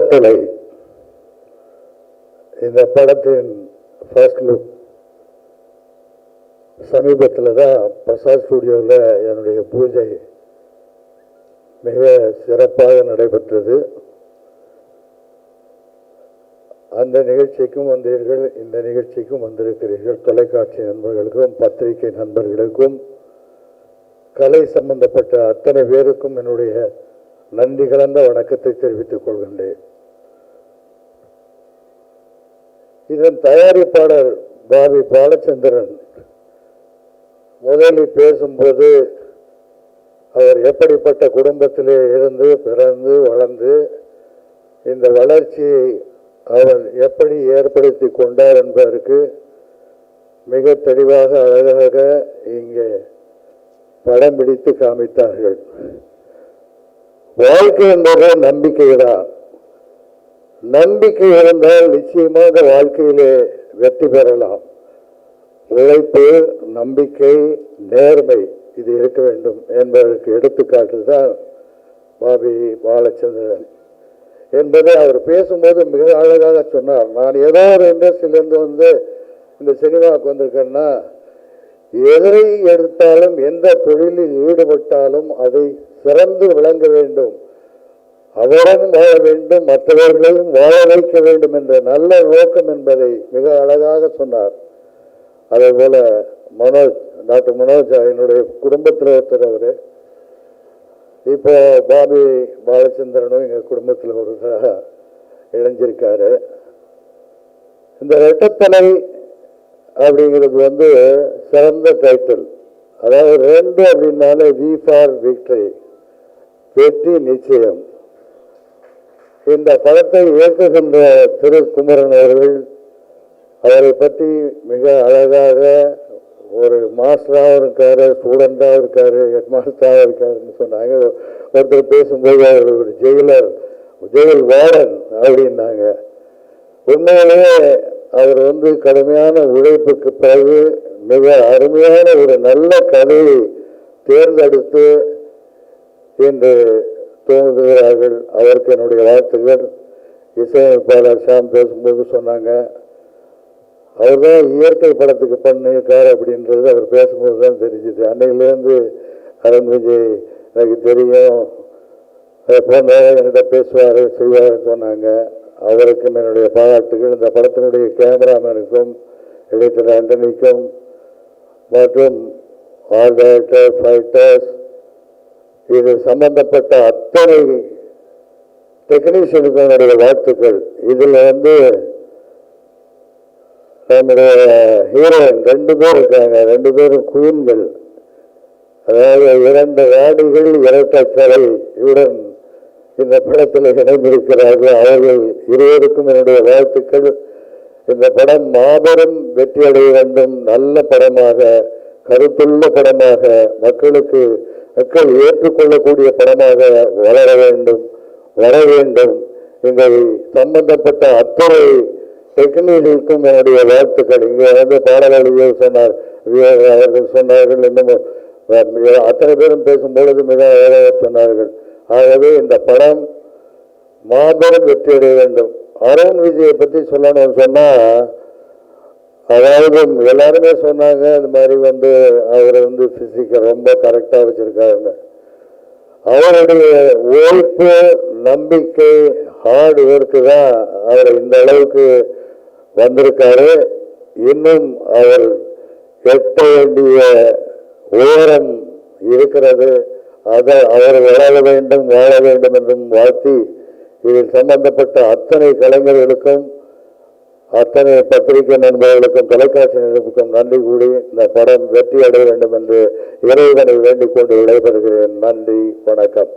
ரெட்டத்தலை இந்த படத்தின் first look சமீபத்தில் தான் பிரசாத் ஸ்டுடியோவில் என்னுடைய பூஜை மிக சிறப்பாக நடைபெற்றது. அந்த நிகழ்ச்சிக்கும் வந்தீர்கள், இந்த நிகழ்ச்சிக்கும் வந்திருக்கிறீர்கள். தொலைக்காட்சி நண்பர்களுக்கும் பத்திரிகை நண்பர்களுக்கும் கலை சம்பந்தப்பட்ட அத்தனை பேருக்கும் என்னுடைய நன்றி கலந்த வணக்கத்தை தெரிவித்துக் கொள்கின்றேன். இதன் தயாரிப்பாளர் பாபி பாலச்சந்திரன் முதலில் பேசும்போது அவர் எப்படிப்பட்ட குடும்பத்திலே இருந்து பிறந்து வளர்ந்து இந்த வளர்ச்சியை அவர் எப்படி ஏற்படுத்தி கொண்டார் என்பதற்கு மிக தெளிவாக அழகாக இங்கே படம் பிடித்து காமித்தார்கள். வாழ்க்கை என்பது நம்பிக்கை தான். நம்பிக்கை இருந்தால் நிச்சயமாக வாழ்க்கையிலே வெற்றி பெறலாம். உழைப்பு, நம்பிக்கை, நேர்மை இது இருக்க வேண்டும் என்பதற்கு எடுத்துக்காட்டு தான் பாபி பாலச்சந்திரன் என்பதை அவர் பேசும்போது மிக அழகாக சொன்னார். நான் ஏதோ ஒரு இண்டஸ்ட்ரியிலேருந்து வந்து இந்த சினிமாவுக்கு வந்திருக்கேன்னா, எதை எடுத்தாலும் எந்த தொழிலில் ஈடுபட்டாலும் அதை சிறந்து விளங்க வேண்டும், அவரும் வாழ வேண்டும், மற்றவர்களையும் வாழ வைக்க வேண்டும் என்ற நல்ல நோக்கம் என்பதை மிக அழகாக சொன்னார். அதே போல மனோஜ், டாக்டர் மனோஜ் என்னுடைய குடும்பத்தில் ஒருத்தர். அவர் இப்போ பாபி பாலச்சந்திரனும் எங்கள் குடும்பத்தில் ஒரு இணைஞ்சிருக்காரு. இந்த ரெட்டத்தலை அப்படிங்கிறது வந்து சிறந்த டைட்டில். அதாவது 2 அப்படின்னாலே வி ஃபார் விக்டரி, வெற்றி நிச்சயம். இந்த படத்தை இயக்குகின்ற திரு குமரன் அவர்கள் அவரை பற்றி மிக அழகாக ஒரு மாஸ்டராகவும் இருக்காரு, ஸ்டூடெண்டாகவும் இருக்காரு, ஹெட் மாஸ்டராகவும் இருக்காருன்னு சொன்னாங்க. ஒருத்தர் பேசும்போது அவர் ஒரு ஜெயில் வார்டன் அப்படின்னாங்க. உண்மையிலேயே அவர் வந்து கடுமையான உழைப்புக்கு பிறகு மிக அருமையான ஒரு நல்ல கதையை தேர்ந்தெடுத்து இன்று தோன்றுகிறார்கள். அவருக்கு என்னுடைய வாழ்த்துக்கள். இசையமைப்பாளர் ஷாம் பேசும்போது சொன்னாங்க, அவர் தான் இயற்கை படத்துக்கு பண்ணியிருக்கார் அப்படின்றது அவர் பேசும்போது தான் தெரிஞ்சுது. அன்னையிலேருந்து அருண் விஜய் எனக்கு தெரியும், போன்ற என்கிட்ட பேசுவார் செய்வார்னு சொன்னாங்க. அவருக்கும் என்னுடைய பாராட்டுகள். இந்த படத்தினுடைய கேமராமேனுக்கும் எடிட்டர் ஆண்டனிக்கும் மற்றும் ஆல் டைரக்டர், ஃபைட்டர்ஸ், இது சம்பந்தப்பட்ட அத்தனை டெக்னீஷியனுக்கும் என்னுடைய வாழ்த்துக்கள். இதில் வந்து நம்முடைய ஹீரோயின் 2 பேர் இருக்காங்க, 2 பேரும் குயின்கள். அதாவது 2 ராடிகள் இரட்டை இவுடன் இந்த படத்தில் இணைந்திருக்கிறார்கள். அவர்கள் இருவருக்கும் என்னுடைய வாழ்த்துக்கள். இந்த படம் மாபெரும் வெற்றி அடைய வேண்டும், நல்ல படமாக, கருத்துள்ள படமாக, மக்கள் ஏற்றுக்கொள்ளக்கூடிய படமாக வளர வேண்டும், வர வேண்டும். இந்த சம்பந்தப்பட்ட அத்தனை டெக்னீஷியனுக்கும் என்னுடைய வாழ்த்துக்கள். இங்கே வந்து பாடல்கள் சொன்னார், அவர்கள் சொன்னார்கள், இன்னும் அத்தனை பேரும் பேசும்பொழுது மிக அழகாக சொன்னார்கள். ஆகவே இந்த படம் மாபெரும் வெற்றி அடைய வேண்டும். அருண் விஜயை பற்றி சொல்லணும்னு சொன்னால், அதாவது எல்லாருமே சொன்னாங்க இந்த மாதிரி வந்து அவரை வந்து பிசிக்கை ரொம்ப கரெக்டாக வச்சுருக்காருன்னு. அவருடைய உழைப்பு, நம்பிக்கை, ஹார்ட் ஒர்க்கு தான் அவர் இந்த அளவுக்கு வந்திருக்காரு. இன்னும் அவர் எட்ட வேண்டிய உயரம் இருக்கிறது. அதை அவர் வளர வேண்டும், வாழ வேண்டும் என்றும் வாழ்த்தி, இதில் சம்பந்தப்பட்ட அத்தனை கலைஞர்களுக்கும், அத்தனை பத்திரிகை நண்பர்களுக்கும், தொலைக்காட்சி நண்பர்களுக்கும் நன்றி கூடி இந்த படம் வெற்றி அடைய வேண்டும் என்று இறைவனை வேண்டிக் கொண்டு விடைபெறுகிறேன். நன்றி, வணக்கம்.